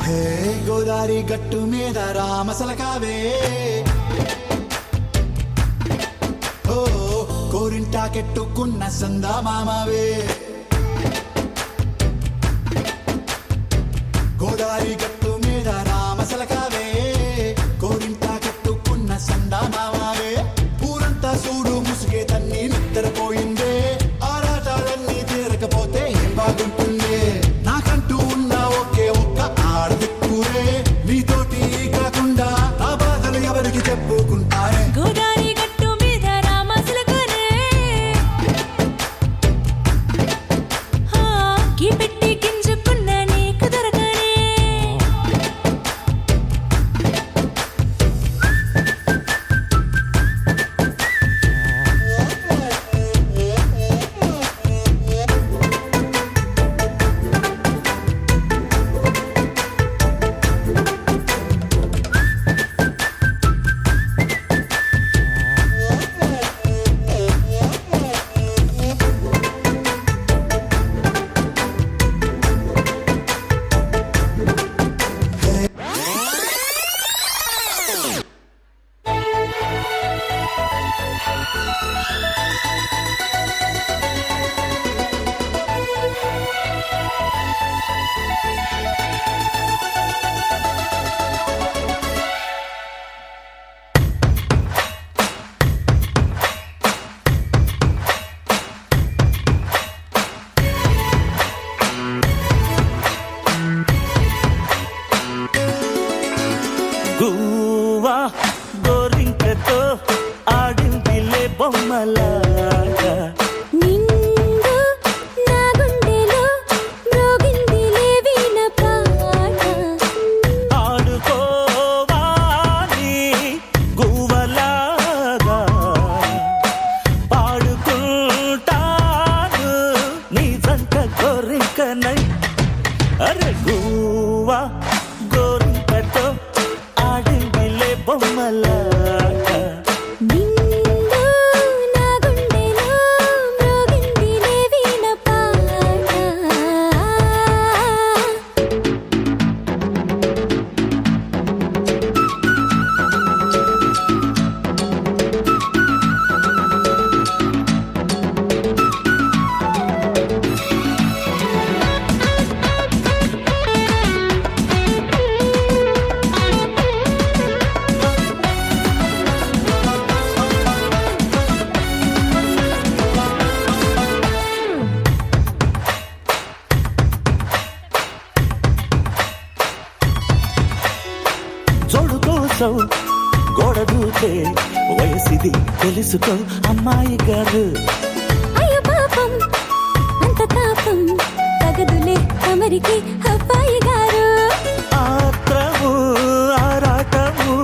హే గోదారి గట్టు మీద రామసలకావే ఓ కోరింటా కెట్టుకున్న సందా మామవే గోదారి గట్టు మీద రామసలకావే కోరింటా కెట్టుకున్న సందా మామవే ఊరంతా చూడు ముసుగే తన్ని నిద్రపోయిందే ఆరాటాలన్నీ తీరకపోతే ఏం బాగుంటుందే నాకంటూ ఉన్న ఒకే ఒక్క ఆడదిక్కురే నీతోటి కాకుండా నా బాధలు ఎవరికి చెప్పుకుంటారే గోదారి గట్టు మీద రామసలకానే కీ పెట్టి గింజుకున్న నీకు దొరకనే గువ్వా గోరింకతో ఆడిందిలే బొమ్మలాగా నిండు నా గుండెలో మ్రోగిందిలే వీణ పాట ఆడుకోవాలి గువ్వలాగా పాడుకుంటాను నీ జంట గోరింకనై అరే గువ్వా గోరింకతో ఆడిందిలే బొమ్మలాగా నిండు నా గుండెలో మ్రోగిందిలే వీణ పాట జోడు కోసం గోడ దూకే వయసిది తెలుసుకో అమ్మాయి గారు అయ్యో పాపం అంత తాపం తగదులే తమరికి అబ్బాయి గారు ఆత్రము ఆరాటము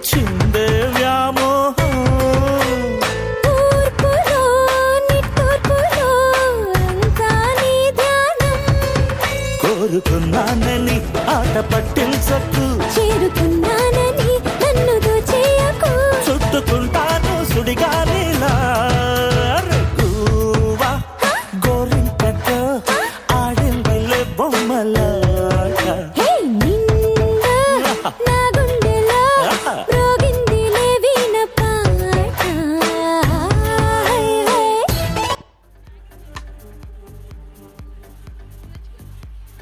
చిందే వ్యామోహం తూర్పులో నిట్టూర్పులో అంతా నీ ధ్యానం కోరుకున్నానని ఆట పట్టించకు చేరుకున్నానని నన్ను దోచేయకు చుట్టుకుంటాను సుడిగాలి